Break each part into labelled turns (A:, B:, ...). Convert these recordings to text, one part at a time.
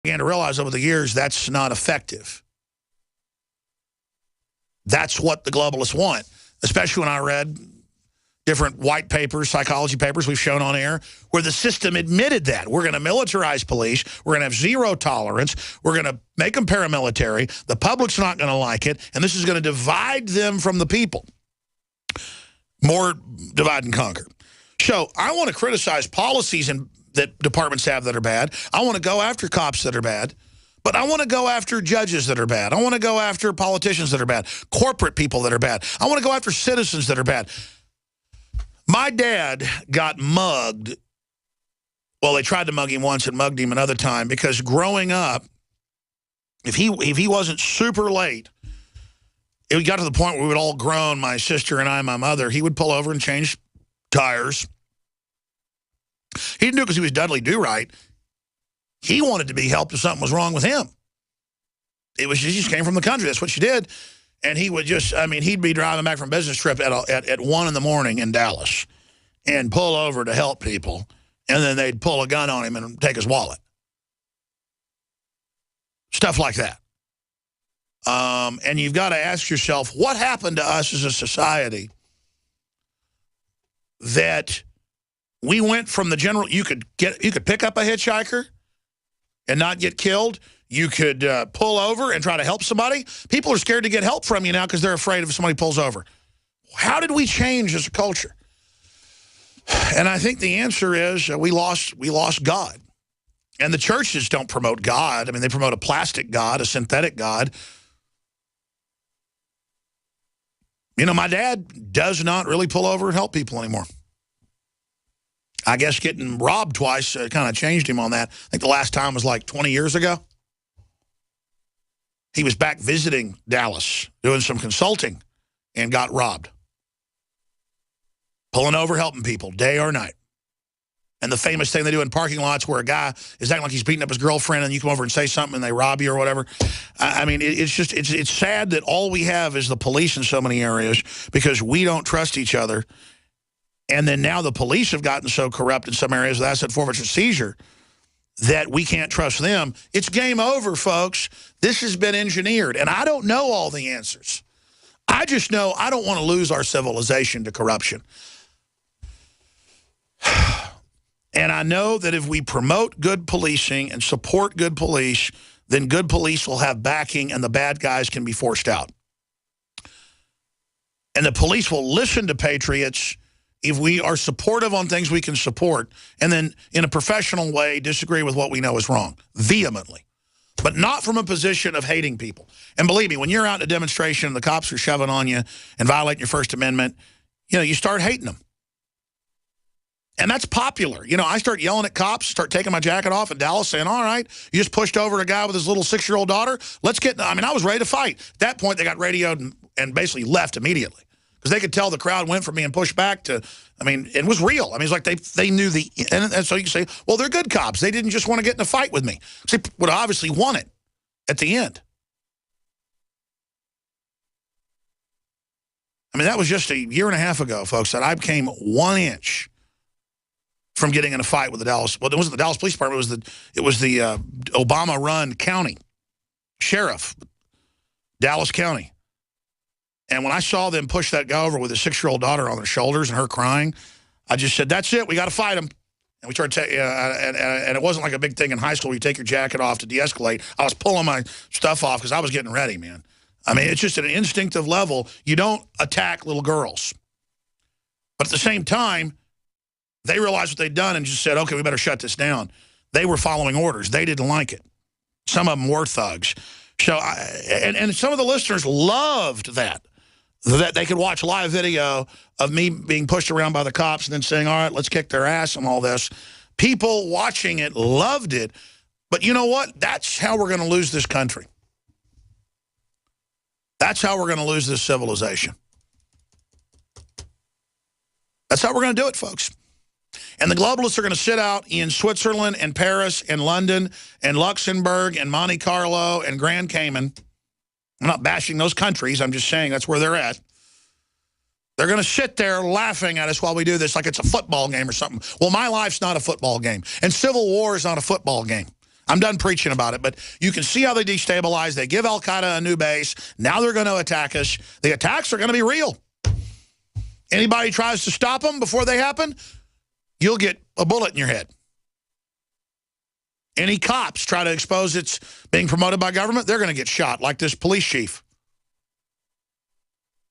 A: began to realize over the years that's not effective. That's what the globalists want, especially when I read different white papers, psychology papers we've shown on air, where the system admitted that. We're going to militarize police. We're going to have zero tolerance. We're going to make them paramilitary. The public's not going to like it, and this is going to divide them from the people. More divide and conquer. So I want to criticize policies that departments have that are bad. I want to go after cops that are bad. But I want to go after judges that are bad. I want to go after politicians that are bad. Corporate people that are bad. I want to go after citizens that are bad. My dad got mugged. Well, they tried to mug him once and mugged him another time because growing up, if he wasn't super late, it got to the point where we would all groan, my sister and I, my mother, he would pull over and change tires. He didn't do it because he was Dudley Do-Right. He wanted to be helped if something was wrong with him. He just came from the country. That's what she did. And he would just, I mean, he'd be driving back from a business trip at 1 in the morning in Dallas and pull over to help people. And then they'd pull a gun on him and take his wallet. Stuff like that. And you've got to ask yourself, what happened to us as a society that we went from the general, you could pick up a hitchhiker and not get killed. You could pull over and try to help somebody. People are scared to get help from you now because they're afraid if somebody pulls over. How did we change as a culture? And I think the answer is we lost God. And the churches don't promote God. I mean, they promote a plastic God, a synthetic God. You know, my dad does not really pull over and help people anymore. I guess getting robbed twice kind of changed him on that. I think the last time was like 20 years ago. He was back visiting Dallas, doing some consulting, and got robbed. Pulling over, helping people, day or night. And the famous thing they do in parking lots where a guy is acting like he's beating up his girlfriend and you come over and say something and they rob you or whatever. I mean, it's sad that all we have is the police in so many areas because we don't trust each other. And then now the police have gotten so corrupt in some areas with asset forfeiture and seizure that we can't trust them. It's game over, folks. This has been engineered. And I don't know all the answers. I just know I don't want to lose our civilization to corruption. And I know that if we promote good policing and support good police, then good police will have backing and the bad guys can be forced out. And the police will listen to patriots if we are supportive on things we can support, and then in a professional way disagree with what we know is wrong, vehemently. But not from a position of hating people. And believe me, when you're out in a demonstration and the cops are shoving on you and violating your First Amendment, you know, you start hating them. And that's popular. You know, I start yelling at cops, start taking my jacket off in Dallas, saying, all right, you just pushed over a guy with his little 6-year-old daughter. Let's get, I mean, I was ready to fight. At that point, they got radioed and basically left immediately. Because they could tell the crowd went from being pushed back to, I mean, it was real. I mean, it's like they knew the, and so you can say, well, they're good cops. They didn't just want to get in a fight with me. They would have obviously won it at the end. I mean, that was just a year and a half ago, folks, that I came 1 inch from getting in a fight with the Dallas, well, it wasn't the Dallas Police Department, it was the Obama-run county sheriff, Dallas County. And when I saw them push that guy over with his 6-year-old daughter on their shoulders and her crying, I just said, that's it. We got to fight him. And we started, and it wasn't like a big thing in high school where you take your jacket off to de-escalate. I was pulling my stuff off because I was getting ready, man. I mean, it's just at an instinctive level. You don't attack little girls. But at the same time, they realized what they'd done and just said, okay, we better shut this down. They were following orders. They didn't like it. Some of them were thugs. So, and some of the listeners loved that they could watch live video of me being pushed around by the cops and then saying, all right, let's kick their ass and all this. People watching it loved it. But you know what? That's how we're going to lose this country. That's how we're going to lose this civilization. That's how we're going to do it, folks. And the globalists are going to sit out in Switzerland and Paris and London and Luxembourg and Monte Carlo and Grand Cayman. I'm not bashing those countries. I'm just saying that's where they're at. They're going to sit there laughing at us while we do this like it's a football game or something. Well, my life's not a football game. And civil war is not a football game. I'm done preaching about it, but you can see how they destabilize. They give al-Qaeda a new base. Now they're going to attack us. The attacks are going to be real. Anybody tries to stop them before they happen, you'll get a bullet in your head. Any cops try to expose it's being promoted by government, they're going to get shot, like this police chief.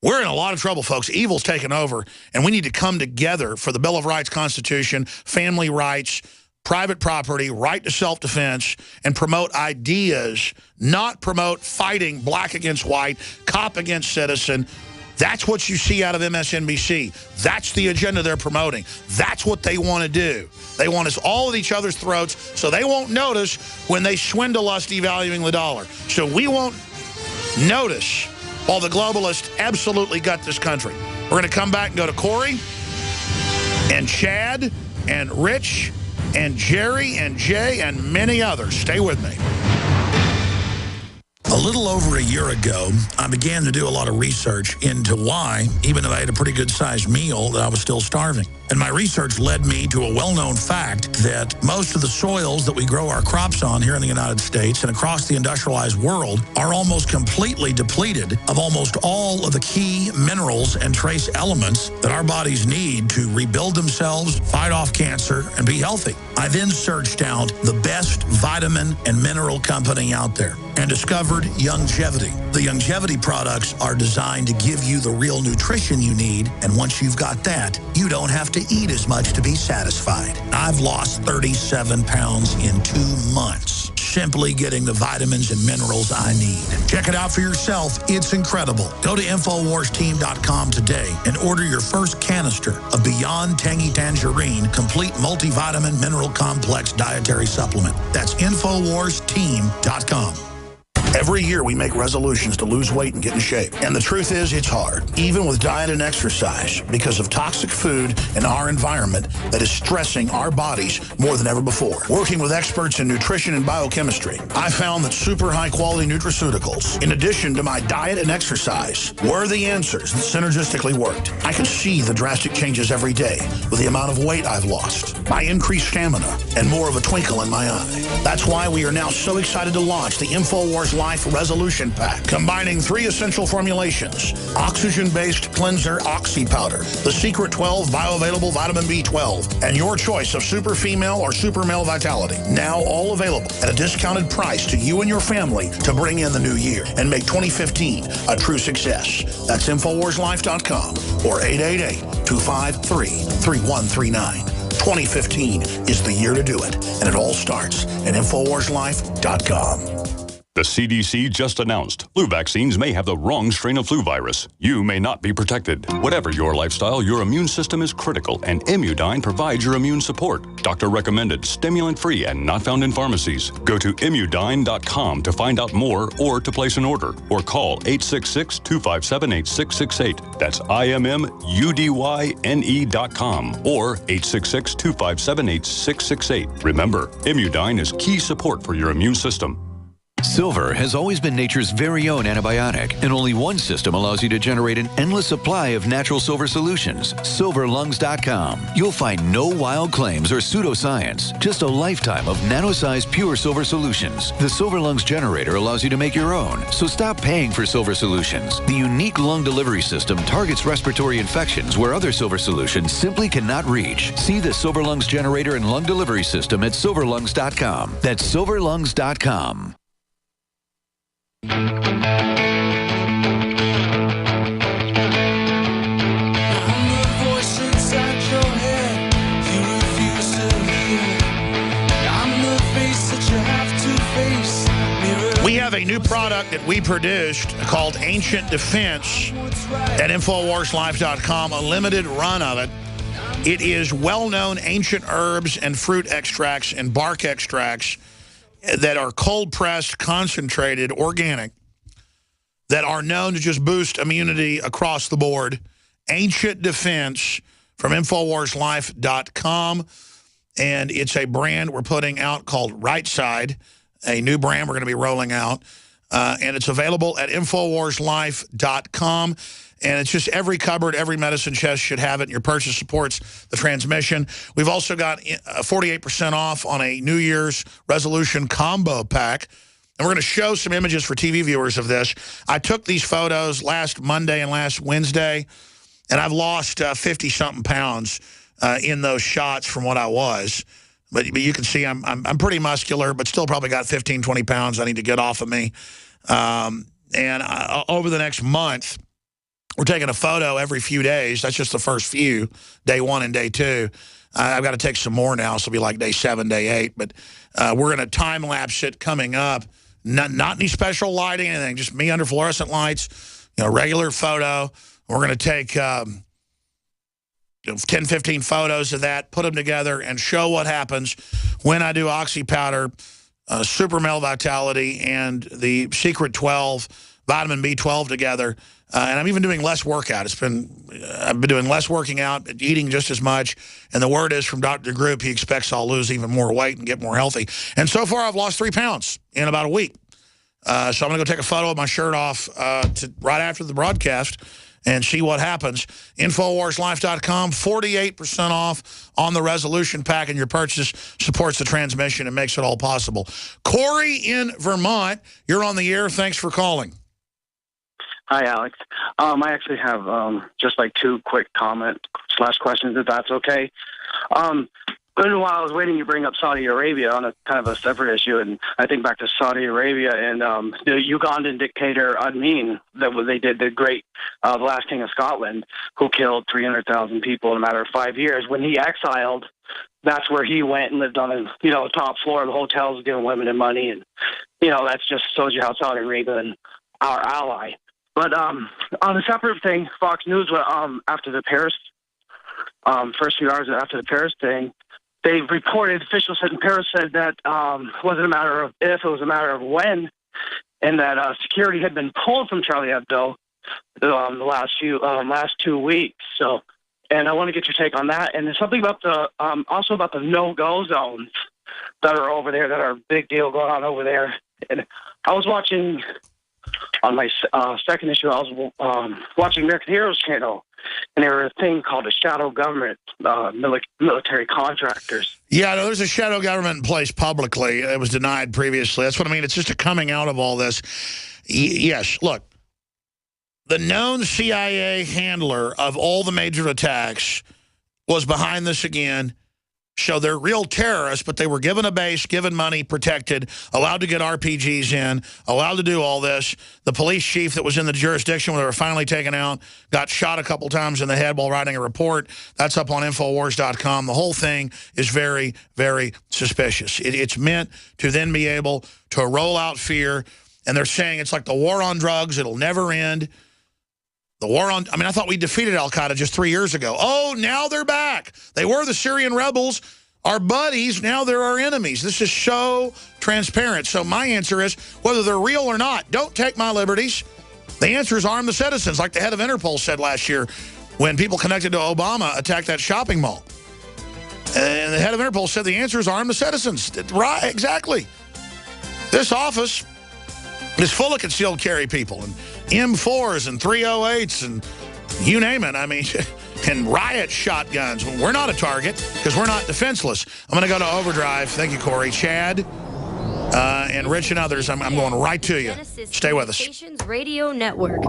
A: We're in a lot of trouble, folks. Evil's taken over, and we need to come together for the Bill of Rights, Constitution, family rights, private property, right to self-defense, and promote ideas, not promote fighting black against white, cop against citizen. That's what you see out of MSNBC. That's the agenda they're promoting. That's what they want to do. They want us all at each other's throats so they won't notice when they swindle us devaluing the dollar. So we won't notice while the globalists absolutely gut this country. We're going to come back and go to Corey and Chad and Rich and Jerry and Jay and many others. Stay with me. A little over a year ago, I began to do a lot of research into why, even though I had a pretty good-sized meal, that I was still starving. And my research led me to a well-known fact that most of the soils that we grow our crops on here in the United States and across the industrialized world are almost completely depleted of almost all of the key minerals and trace elements that our bodies need to rebuild themselves, fight off cancer, and be healthy. I then searched out the best vitamin and mineral company out there and discovered Youngevity. The Youngevity products are designed to give you the real nutrition you need, and once you've got that, you don't have to eat as much to be satisfied. I've lost 37 pounds in 2 months, simply getting the vitamins and minerals I need. Check it out for yourself. It's incredible. Go to InfoWarsTeam.com today and order your first canister of Beyond Tangy Tangerine Complete Multivitamin Mineral Complex Dietary Supplement. That's InfoWarsTeam.com. Every year we make resolutions to lose weight and get in shape. And the truth is, it's hard, even with diet and exercise, because of toxic food in our environment that is stressing our bodies more than ever before. Working with experts in nutrition and biochemistry, I found that super high-quality nutraceuticals, in addition to my diet and exercise, were the answers that synergistically worked. I can see the drastic changes every day with the amount of weight I've lost, my increased stamina, and more of a twinkle in my eye. That's why we are now so excited to launch the InfoWars Life Resolution Pack, combining 3 essential formulations: oxygen-based cleanser Oxy Powder, the Secret 12 bioavailable vitamin B12, and your choice of super female or super male vitality. Now all available at a discounted price to you and your family to bring in the new year and make 2015 a true success. That's InfoWarsLife.com or 888-253-3139. 2015 is the year to do it, and it all starts at InfoWarsLife.com.
B: The CDC just announced flu vaccines may have the wrong strain of flu virus. You may not be protected. Whatever your lifestyle, your immune system is critical, and Immudyne provides your immune support. Doctor-recommended, stimulant-free, and not found in pharmacies. Go to Immudyne.com to find out more or to place an order, or call 866-257-8668. That's IMMUDYNE.com or 866-257-8668. Remember, Immudyne is key support for your immune system.
C: Silver has always been nature's very own antibiotic, and only one system allows you to generate an endless supply of natural silver solutions. SilverLungs.com. You'll find no wild claims or pseudoscience, just a lifetime of nano-sized pure silver solutions. The Silver Lungs generator allows you to make your own, so stop paying for silver solutions. The unique lung delivery system targets respiratory infections where other silver solutions simply cannot reach. See the Silver Lungs generator and lung delivery system at SilverLungs.com. That's SilverLungs.com.
A: We have a new product that we produced called Ancient Defense at InfoWarsLife.com, a limited run of it. It is well-known ancient herbs and fruit extracts and bark extracts that are cold-pressed, concentrated, organic, that are known to just boost immunity across the board. Ancient Defense from InfoWarsLife.com. And it's a brand we're putting out called Right Side, a new brand we're going to be rolling out. And it's available at InfoWarsLife.com. And it's just every cupboard, every medicine chest should have it, and your purchase supports the transmission. We've also got 48% off on a New Year's resolution combo pack. And we're going to show some images for TV viewers of this. I took these photos last Monday and last Wednesday, and I've lost 50-something pounds in those shots from what I was. But you can see I'm pretty muscular, but still probably got 15, 20 pounds I need to get off of me. And over the next month, we're taking a photo every few days. That's just the first few, day 1 and day 2. I've got to take some more now, so it'll be like day 7, day 8. But we're going to time-lapse it coming up. Not any special lighting, anything, just me under fluorescent lights, regular photo. We're going to take 10, 15 photos of that, put them together, and show what happens when I do Oxy Powder, Super Male Vitality, and the Secret 12, Vitamin B12 together. And I'm even doing less workout. I've been doing less working out, eating just as much. And the word is from Dr. Group, he expects I'll lose even more weight and get more healthy. And so far, I've lost 3 pounds in about a week. So I'm going to go take a photo of my shirt off right after the broadcast and see what happens. InfoWarsLife.com, 48% off on the resolution pack, and your purchase supports the transmission and makes it all possible. Corey in Vermont, you're on the air. Thanks for calling.
D: Hi, Alex. I actually have just like 2 quick comment/questions, if that's okay. While I was waiting, you bring up Saudi Arabia on a kind of a separate issue, and I think back to Saudi Arabia and the Ugandan dictator Amin, they did the great, the last king of Scotland, who killed 300,000 people in a matter of 5 years. When he exiled, that's where he went and lived on the top floor of the hotels, giving women and money, and that's just shows you how Saudi Arabia and our ally. But on a separate thing, Fox News, after the Paris, first few hours after the Paris thing, they reported, officials in Paris said that it wasn't a matter of if, it was a matter of when, and that security had been pulled from Charlie Hebdo the last 2 weeks. So, and I want to get your take on that. And there's something about also about the no-go zones that are over there, that are a big deal going on over there. And I was watching, on my second issue, I was watching American Heroes channel, and there was a thing called a shadow government, military contractors.
A: Yeah, no, there's a shadow government in place publicly. It was denied previously. That's what I mean. It's just a coming out of all this. Yes, look, the known CIA handler of all the major attacks was behind this again. So they're real terrorists, but they were given a base, given money, protected, allowed to get RPGs in, allowed to do all this. The police chief that was in the jurisdiction when they were finally taken out got shot a couple times in the head while writing a report. That's up on Infowars.com. The whole thing is very, very suspicious. It's meant to then be able to roll out fear, and they're saying it's like the war on drugs. It'll never end. The war on, I thought we defeated al-Qaeda just 3 years ago. Oh, now they're back. They were the Syrian rebels, our buddies. Now they're our enemies. This is so transparent. So my answer is, whether they're real or not, don't take my liberties. The answer is arm the citizens, like the head of Interpol said last year when people connected to Obama attacked that shopping mall. And the head of Interpol said the answer is arm the citizens. Right, exactly. This office is full of concealed carry people and M4s and 308s and you name it. And riot shotguns. We're not a target because we're not defenseless. I'm going to go to overdrive. Thank you, Corey. Chad and Rich and others, I'm going right to you. Stay with us.
E: Radio Network.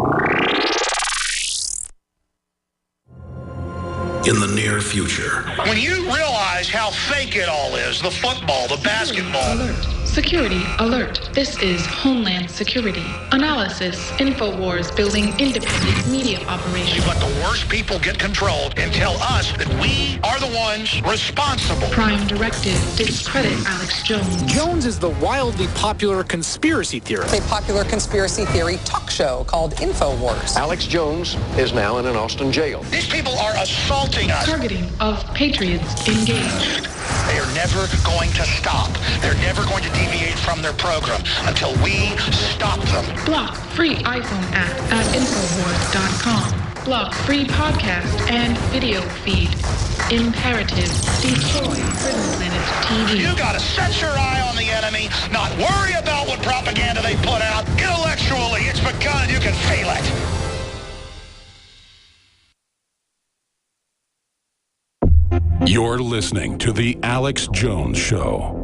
A: In the near future. When you realize how fake it all is, the football, the basketball.
F: Alert. Security alert. This is Homeland Security. Analysis. InfoWars building independent media operations.
A: You let the worst people get controlled and tell us that we are the ones responsible.
F: Prime directive. Discredit Alex Jones.
G: Jones is the wildly popular conspiracy theorist.
H: A popular conspiracy theory talk show called InfoWars.
I: Alex Jones is now in an Austin jail.
A: These people are assaulting us.
F: Targeting of patriots engaged.
A: They are never going to stop. They're never going to deviate from their program until we stop them.
F: Block free iPhone app at Infowars.com. Block free podcast and video feed. Imperative. Destroy Prison Planet TV.
A: You gotta set your eye on the enemy, not worry about what propaganda they put out. Intellectually, it's begun. You can feel it.
E: You're listening to The Alex Jones Show.